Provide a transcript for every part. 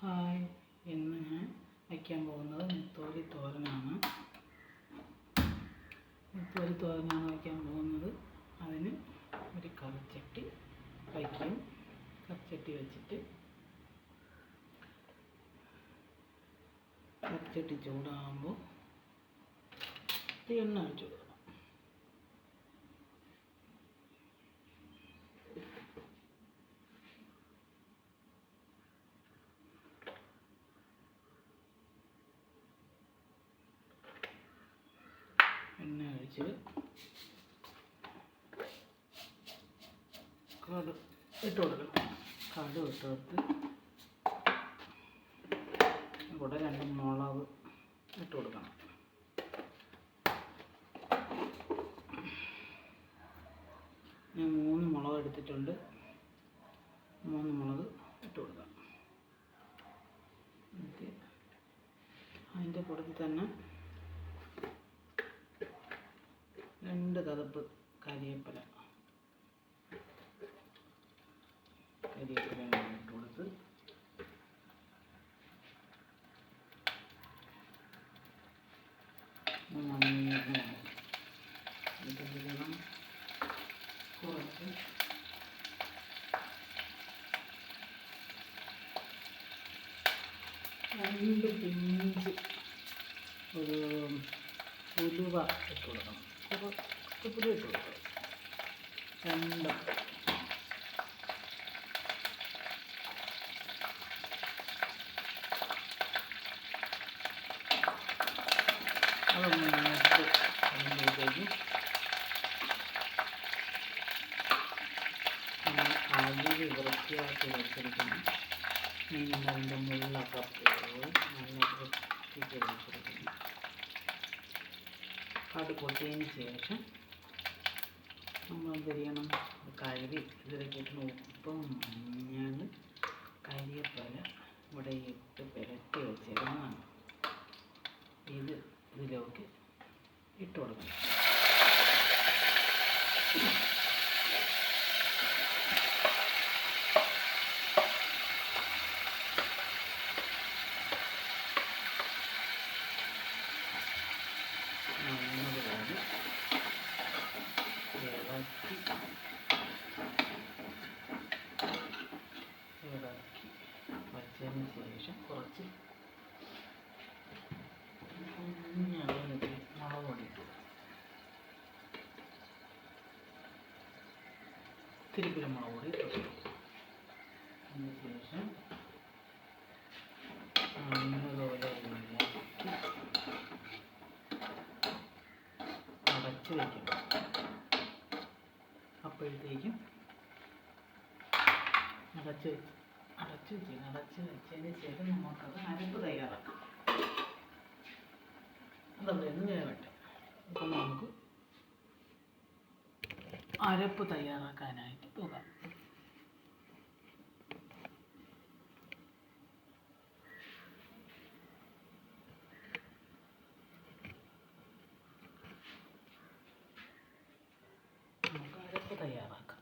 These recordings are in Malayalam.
ഹായ്, ഇന്ന് ഞാൻ വയ്ക്കാൻ പോകുന്നത് നെത്തോലി തോരനാണ്. വയ്ക്കാൻ പോകുന്നത്. അതിന് ഒരു കറിച്ചട്ടി വയ്ക്കും. കറിച്ചട്ടി വെച്ചിട്ട് കറിച്ചട്ടി ചൂടാകുമ്പോൾ എണ്ണ ഒഴിച്ചു കൊടുക്കണം. എണ്ണ ഒഴിച്ച് കടുക് ഇട്ട് കൊടുക്കണം. കടുക് ഇട്ട് കൊടുത്ത് കൂടെ 2 മുളക് ഇട്ട് കൊടുക്കണം. ഞാൻ 3 മുളക് എടുത്തിട്ടുണ്ട്. 3 മുളക് ഇട്ട് കൊടുക്കണം. അതിൻ്റെ കൂട്ടത്തിൽ തന്നെ 2 കതപ്പ് കരിവേപ്പില ഇട്ട് കൊടുത്ത് കുറച്ച് രണ്ട് പിഞ്ച് ഒരു ഉലുവ ഇട്ട് കൊടുക്കണം. കുറച്ച് ഇട്ട് കൊടുക്കണം. 2 അതൊന്ന് നേരത്തെ അതിലേക്ക് അരി വൃത്തിയാക്കി വെച്ചിരിക്കണം. അതിൻ്റെ മുള്ളൊക്കെ പോയി നല്ല വൃത്തിക്ക് വെച്ചിരിക്കണം. അത് പൊട്ടിയതിന് ശേഷം നമ്മൾ എന്ത് ചെയ്യണം? കഴുകി ഇതിലേക്കിട്ട് ഉപ്പും മഞ്ഞൾ കരിവേപ്പില ഇവിടെ ഇട്ട് പുരട്ടി വെച്ചിരുന്നതാണ്. ഇതിലേക്ക് ഇട്ട് കൊടുക്കണം. ഇളക്കി വച്ചതിന് ശേഷം കുറച്ച് മുളക് പൊടി ഇട്ടു. തിരുപ്പില മുളക് പൊടി ഇട്ടു. അതിന് ശേഷം നല്ലതുപോലെ അടച്ച് വയ്ക്കണം. അപ്പോഴത്തേക്കും അടച്ച് വെച്ചതിന് ശേഷം നമുക്കത് അരപ്പ് തയ്യാറാക്കാം. അതവിടെ വേവട്ടെ. അപ്പം നമുക്ക് അരപ്പ് തയ്യാറാക്കാനായിട്ട് പോകാം. നമുക്ക് അരപ്പ് തയ്യാറാക്കാം.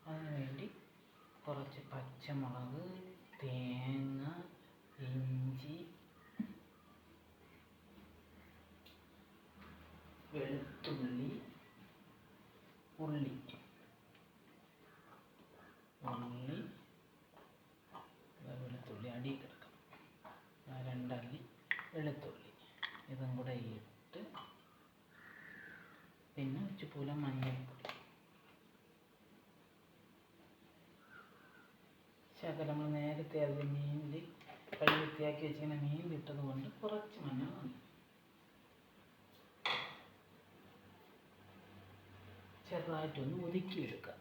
അതിനുവേണ്ടി കുറച്ച് പച്ചമുളക്, തേങ്ങ, ഇഞ്ചി, വെളുത്തുള്ളി, ഉള്ളി വെളുത്തുള്ളി അടിയിൽ കിടക്കണം. 2 അല്ലി വെളുത്തുള്ളി ഇതും കൂടെ ഇട്ട് പിന്നെ ഉച്ചുപൂല മഞ്ഞൾപ്പൊടി ശകലം നമ്മൾ നേരത്തെ അതിൽ മീനിൽ കഴുകി വൃത്തിയാക്കി വെച്ചിങ്ങനെ മീനിലിട്ടത് കൊണ്ട് കുറച്ച് മഞ്ഞൾ മതി. ചെറുതായിട്ടൊന്ന് ഒതുക്കിയെടുക്കുക.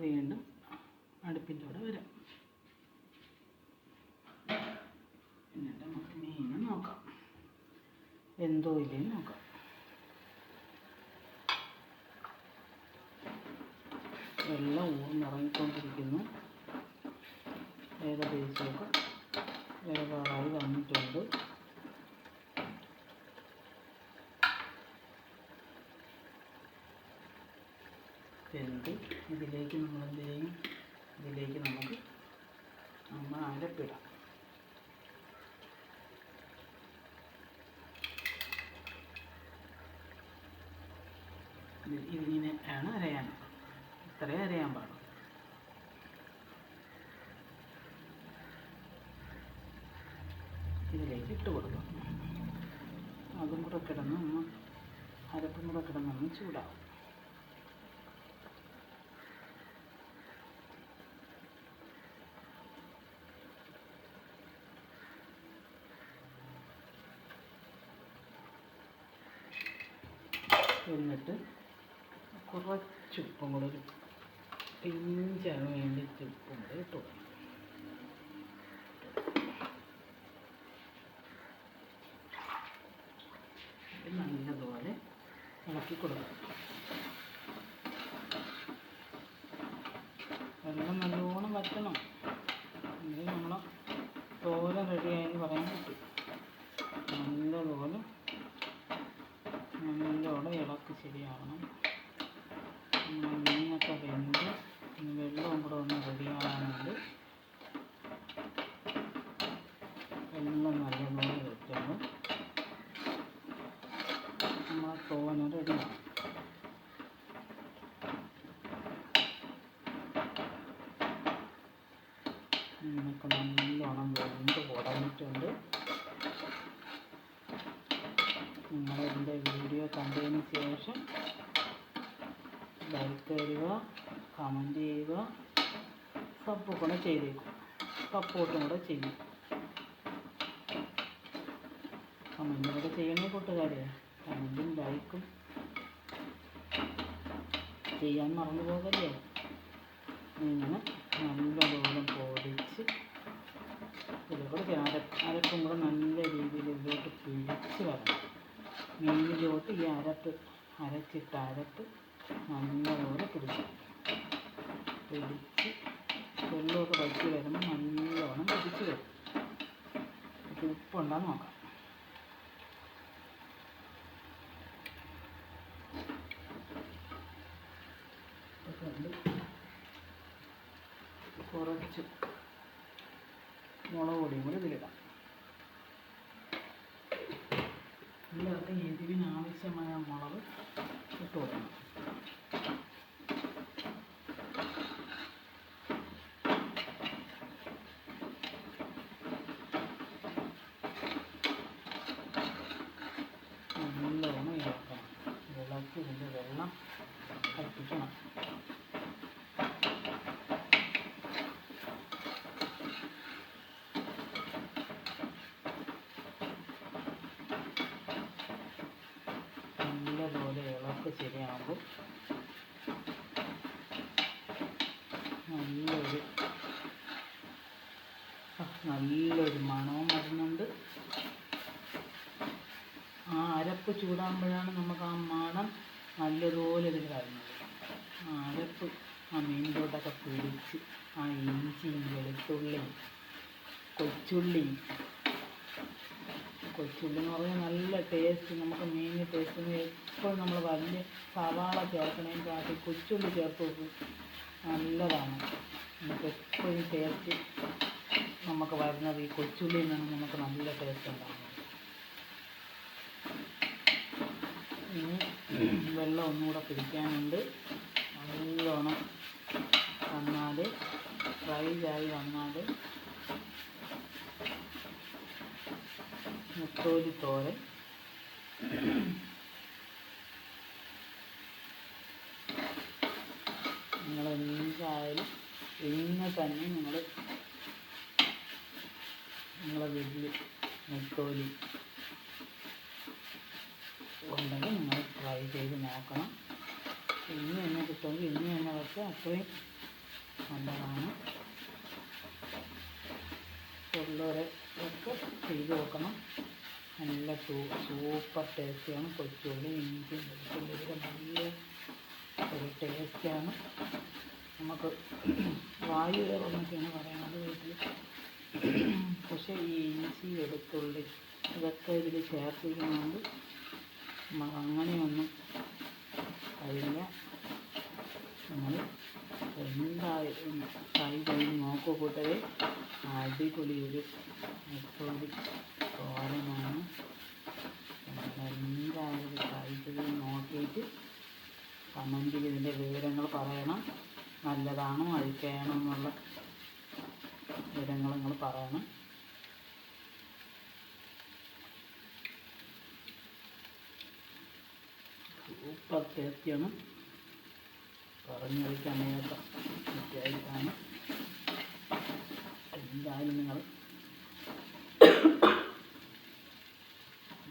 വീണ്ടും അടുപ്പിൻ്റെ കൂടെ വരാം. എന്നിട്ട് നമുക്ക് മീൻ നോക്കാം, എന്തോ ഇല്ലേന്ന് നോക്കാം. എല്ലാം ഊർന്നിറങ്ങിക്കൊണ്ടിരിക്കുന്നു. ഏകദേശമൊക്കെ വേവാറായി വന്നിട്ടുണ്ട്. എന്നിട്ട് ഇതിലേക്ക് നമ്മൾ എന്ത് ചെയ്യും, ഇതിലേക്ക് നമുക്ക് അരപ്പിടാം. ഇതിങ്ങനെ ആണ് അരയാൻ, ഇത്രേ അരയാൻ പാടും. ഇതിലേക്ക് ഇട്ട് കൊടുക്കാം. അതും കൂടെ കിടന്ന് അരപ്പും കൂടെ കിടന്നൊന്ന് ചൂടാവും. എന്നിട്ട് കുറച്ച് ഉപ്പും കൂടെ, ഒരു പിഞ്ചാണ് വേണ്ടി ഉപ്പും കൂടെ ഇട്ട് കൊടുക്കണം. നല്ലതുപോലെ ഇളക്കി കൊടുക്കണം. വെള്ളം നല്ലോണം വറ്റണം, എങ്കിൽ നമ്മളെ തോരൻ റെഡിയായെന്ന് പറയാൻ പറ്റും. നല്ലതുപോലെ ഇളക്കി ശരിയാവണം. മീനൊക്കെ വെന്ത് വെള്ളവും കൂടെ ഒന്ന് റെഡിയാകാനുണ്ട്. വെള്ളം നല്ലപോലെ വെറ്റുമ്പോൾ നമ്മളെ തോരൻ റെഡിയാവും. മീനൊക്കെ നല്ലോണം വെന്ത് ഉടഞ്ഞിട്ടുണ്ട്. നിങ്ങളെൻ്റെ വീഡിയോ കണ്ടതിന് ശേഷം ലൈക്ക് തരിക, കമൻറ്റ് ചെയ്യുക, സപ്പോർട്ടും കൂടെ ചെയ്യും. കമൻറ്റും കൂടെ ചെയ്യണേ കൂട്ടുകാരെ. കമൻറ്റും ലൈക്കും ചെയ്യാൻ മറന്നു പോകല്ലേ. ഇങ്ങനെ നല്ലതുപോലെ പൊടിച്ച് ഇതിലൂടെ അരപ്പും കൂടെ നല്ല രീതിയിൽ ഇതിലോട്ട് പിടിച്ച് വരണം. മീനിലോട്ട് ഈ അരച്ചിട്ട അരപ്പ് നല്ലപോലെ പിടിച്ച് വെള്ളമൊക്കെ വറ്റി വരുമ്പോൾ നല്ലോണം പിടിച്ച് വരും. ഇത് ഉപ്പുണ്ടാന്ന് നോക്കാം. കുറച്ച് മുളക് പൊടിയും കൂടി ഇതിലിടാം. എല്ലാവർക്കും എരിവിന് ആവശ്യമായ മുളക് ഇട്ട് കൊടുക്കണം. നല്ലോണം ഇളക്കണം. ഇളക്കി ഇതിൻ്റെ വെള്ളം കത്തിക്കണം. നല്ലപോലെ ഇളക്ക് ശരിയാകുമ്പോൾ നല്ലൊരു മണവും വരുന്നുണ്ട്. ആ അരപ്പ് ചൂടാകുമ്പോഴാണ് നമുക്ക് ആ മണം നല്ലതുപോലെ ഇതിൽ വരുന്നത്. ആ അരപ്പ് ആ മീനിലോട്ടൊക്കെ പിടിച്ച് ആ ഇഞ്ചിയും വെളുത്തുള്ളിയും കൊച്ചുള്ളി എന്ന് പറഞ്ഞാൽ നല്ല ടേസ്റ്റ്. നമുക്ക് മീൻ ടേസ്റ്റിന് എപ്പോഴും നമ്മൾ വലിയ സവാള ചേർക്കണേയും കാട്ടി കൊച്ചുള്ളി ചേർത്ത് വെക്കും, നല്ലതാണ്. നമുക്ക് എപ്പോഴും ടേസ്റ്റ് നമുക്ക് വരുന്നത് ഈ കൊച്ചുള്ളിയിൽ നിന്ന് നമുക്ക് നല്ല ടേസ്റ്റ് ഉണ്ടാകുന്നത്. ഇനി വെള്ളം ഒന്നുകൂടെ പിടിക്കാനുണ്ട്. നല്ലോണം വന്നാൽ ഫ്രൈ ആയി വന്നാൽ മുത്തോലി തോരൻ നിങ്ങളെന്തായാലും ഇന്ന് തന്നെ നിങ്ങളെ വീട്ടിൽ മുത്തോലി ഉണ്ടെങ്കിൽ നിങ്ങൾ ട്രൈ ചെയ്ത് നോക്കണം. ഇന്ന് തന്നെ കിട്ടുമെങ്കിൽ ഇന്ന് തന്നെ വെച്ചാൽ അത്രയും നല്ലതാണ്. ഉള്ളവരൊക്കെ ചെയ്ത് നോക്കണം. നല്ല സൂപ്പർ ടേസ്റ്റിയാണ്. കൊച്ചുള്ളി ഇഞ്ചിയും വെളുത്തുള്ളിയുടെ നല്ല ഒരു ടേസ്റ്റാണ്. നമുക്ക് വായു കയറുമെന്നൊക്കെയാണ് പറയുന്നത് വീട്ടിൽ. പക്ഷേ ഈ ഇഞ്ചി വെളുത്തുള്ളി ഇതൊക്കെ ഇതിൽ ചേർത്തിരിക്കുന്നതുകൊണ്ട് നമ്മൾ അങ്ങനെയൊന്നും കഴിയില്ല. നമ്മൾ എന്തായാലും ട്രൈ ചെയ്ത് നോക്കൂ കൂട്ടരെ. അടിപൊളി ഒരു നെത്തോലി തോരനാണ്. എന്തായാലും ട്രൈ ചെയ്ത് നോക്കിയിട്ട് കമൻറ്റിൽ ഇതിൻ്റെ വിവരങ്ങൾ പറയണം. നല്ലതാണോ അഴിക്കണോ എന്നുള്ള വിവരങ്ങൾ നിങ്ങൾ പറയണം. സൂപ്പർ ടേസ്റ്റിയാണ്. പറഞ്ഞറിയിക്കാൻ വയ്യാത്ത ടേസ്റ്റാണ്. എന്തായാലും നിങ്ങൾ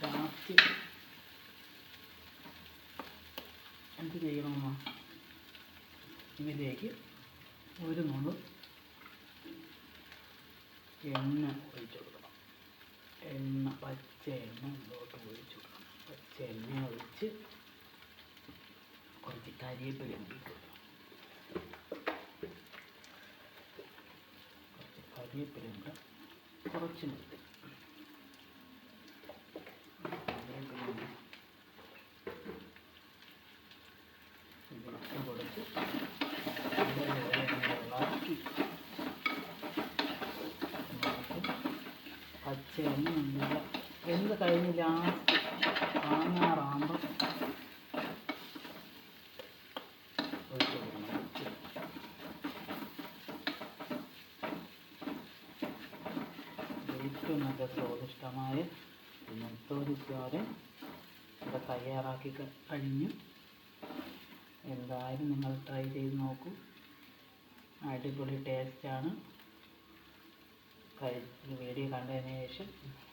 ലാസ്റ്റ് എന്ത് ചെയ്യണമെന്നോ ഇതിലേക്ക് ഒരു നുള്ളു എണ്ണ ഒഴിച്ചു കൊടുക്കണം. പച്ച എണ്ണ ഇതിലോട്ട് ഒഴിച്ചു കൊടുക്കണം. പച്ച എണ്ണ ഒഴിച്ച് കുറച്ച് കരിവേപ്പില ഇട്ട് കരിവേപ്പിലുണ്ട് കുറച്ച് മതി. കരിവേപ്പില ഇട്ട് കൊടുത്ത് ഇളക്കി പച്ച എണ്ണ നല്ല എന്ത് കഴിഞ്ഞ് ലാസ്റ്റ് വാങ്ങാറാകുമ്പോൾ ഒഴിച്ചു കൊടുക്കണം. ഏറ്റവും നല്ല സ്വാദിഷ്ടമായ നെത്തോലി തോരൻ ഇവിടെ തയ്യാറാക്കി കഴിഞ്ഞു. എന്തായാലും നിങ്ങൾ ട്രൈ ചെയ്ത് നോക്കൂ. അടിപൊളി ടേസ്റ്റാണ്. വീഡിയോ കണ്ടതിന് ശേഷം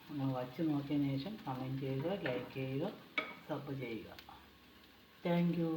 നിങ്ങൾ വച്ച് നോക്കിയതിന് ശേഷം കമൻറ്റ് ചെയ്യുക, ലൈക്ക് ചെയ്യുക, സബ് ചെയ്യുക. Thank you.